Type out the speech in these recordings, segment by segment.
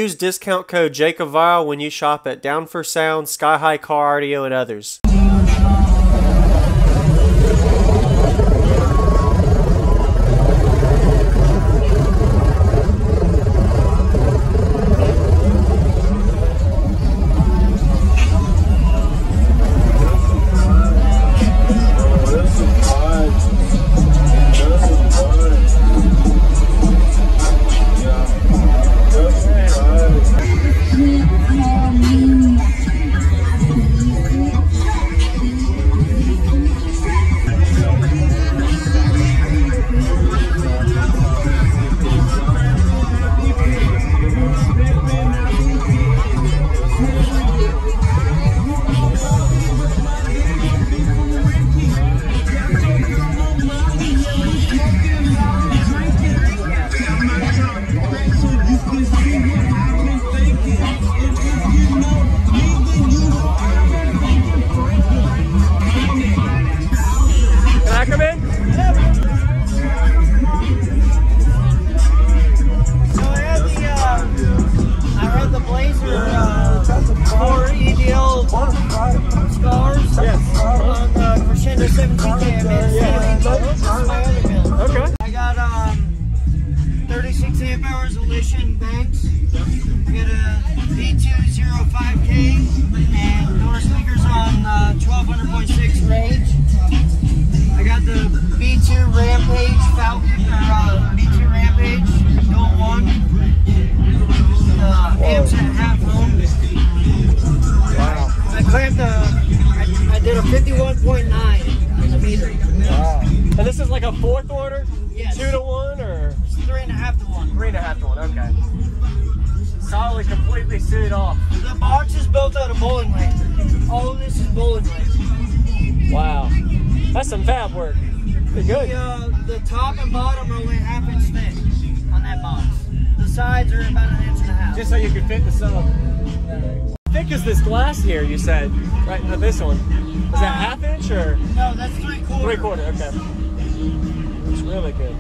Use discount code JACOBVILE when you shop at Down for Sound, Sky High Car Audio, and others. Okay. I got 36 amp hour resolution banks. I got a B205K and door speakers on 1200.6 range. I got the B2 Rampage Falcon or B2 Rampage dual one. Amps at half home. Wow. I clamped I did a 51.9 in the meter. Wow. And this is like a fourth order? Yes. 2 to 1 or? It's 3.5 to 1. 3.5 to 1, okay. Solidly completely suited off. The box is built out of bowling lanes. All of this is bowling lanes. Wow. That's some fab work. Pretty good. The top and bottom are only 1/2 inch thick on that box. The sides are about 1.5 inches. Just so you can fit the sub. How thick is this glass here, you said? Right, not this one. Is that 1/2 inch or? No, that's 3/4. 3/4, okay. It's really good.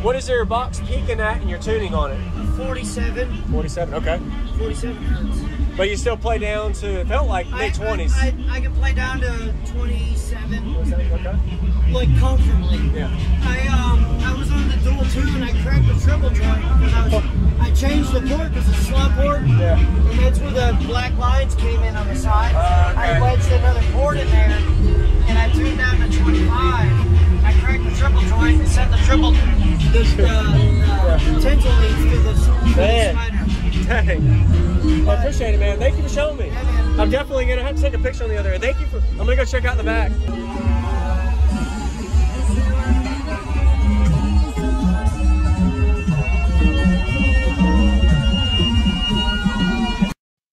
What is your box peaking at and your tuning on it? 47. 47, okay. 47 hertz. But you still play down to, it felt like mid-20s. I can play down to 27. Okay. Like comfortably. Yeah. I was on the dual 2 and I cracked the triple joint because I changed the port because it's a slot port. Yeah. And that's where the black lines came in on the side. Okay. I wedged another port in there and I tuned down to 25. I cracked the triple joint and set the triple potential leads to the spider. Dang. I appreciate it, man. Thank you for showing me. Yeah, man. I'm definitely going to have to take a picture on the other end. Thank you for, I'm going to go check out the back.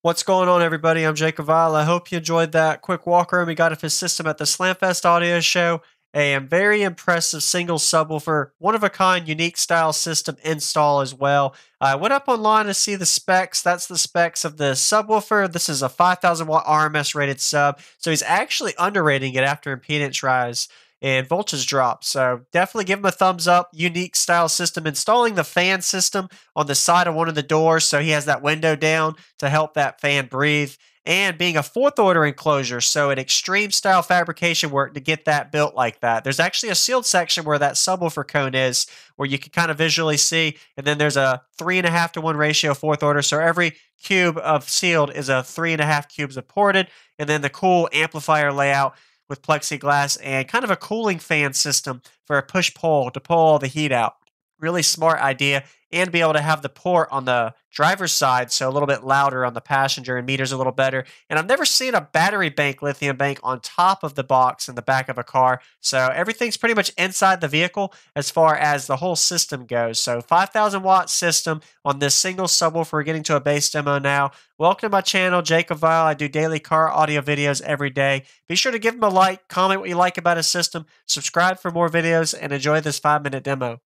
What's going on, everybody? I'm Jacob Vile. I hope you enjoyed that quick walk around we got of his system at the Slamfest audio show. A very impressive single subwoofer, one-of-a-kind, unique style system install as well. I went up online to see the specs. That's the specs of the subwoofer. This is a 5,000 watt RMS rated sub, so he's actually underrating it after impedance rise and voltage drop. So definitely give him a thumbs up. Unique style system. Installing the fan system on the side of one of the doors so he has that window down to help that fan breathe. And being a fourth order enclosure, so an extreme style fabrication work to get that built like that. There's actually a sealed section where that subwoofer cone is, where you can kind of visually see, and then there's a 3.5 to 1 ratio fourth order, so every cube of sealed is a 3.5 cubes of ported, and then the cool amplifier layout with plexiglass and kind of a cooling fan system for a push-pull to pull all the heat out. Really smart idea, and be able to have the port on the driver's side, so a little bit louder on the passenger and meters a little better. And I've never seen a battery bank, lithium bank, on top of the box in the back of a car. So everything's pretty much inside the vehicle as far as the whole system goes. So 5,000 watt system on this single subwoofer. We're getting to a bass demo now. Welcome to my channel, Jacob Vile. I do daily car audio videos every day. Be sure to give him a like, comment what you like about his system, subscribe for more videos, and enjoy this 5-minute demo.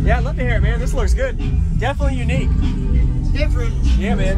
Yeah, I'd love to hear it, man. This looks good. Definitely unique. Different. Yeah, man.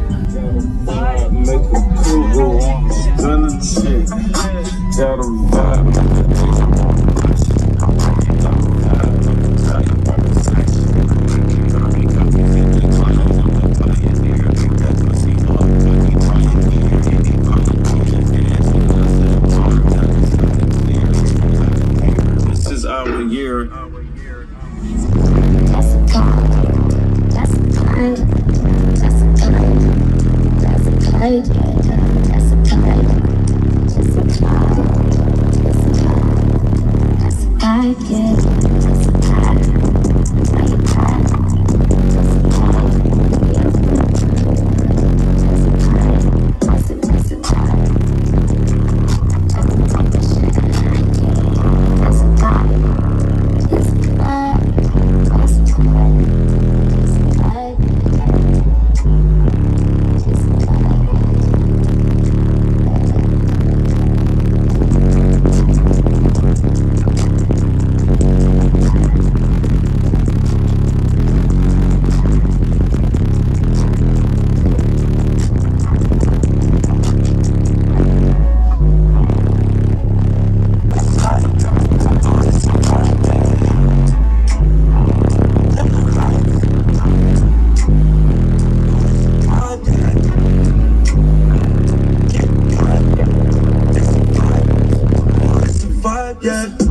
vibe, yeah.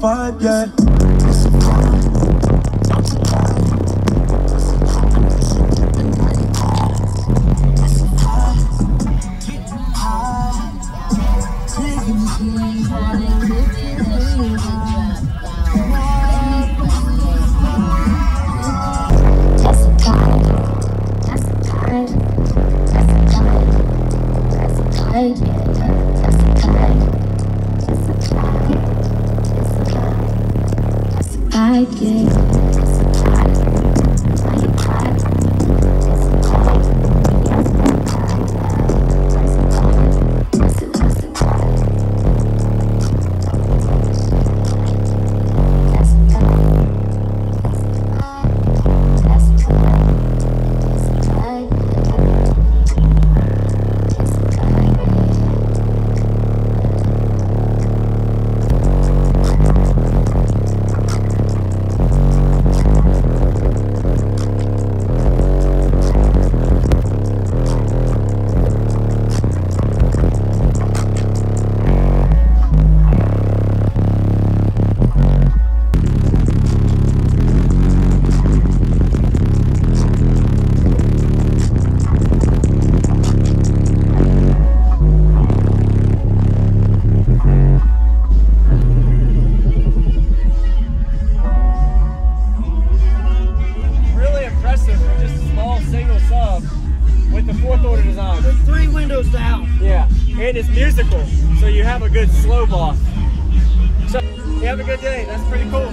Vibe, yeah. And it's musical, so you have a good slow boss. So, you have a good day. That's pretty cool.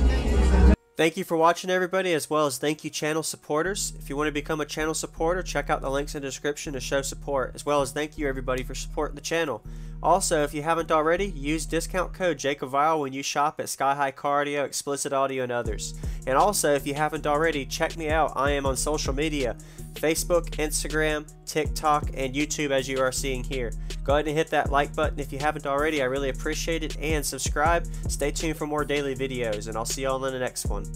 Thank you for watching, everybody, as well as thank you channel supporters. If you want to become a channel supporter, check out the links in the description to show support, as well as thank you everybody for supporting the channel. Also, if you haven't already, use discount code JakeOfVile when you shop at Sky High Cardio, Explicit Audio, and others. And also, if you haven't already, check me out. I am on social media, Facebook, Instagram, TikTok, and YouTube, as you are seeing here. Go ahead and hit that like button if you haven't already. I really appreciate it. And subscribe. Stay tuned for more daily videos, and I'll see y'all in the next one.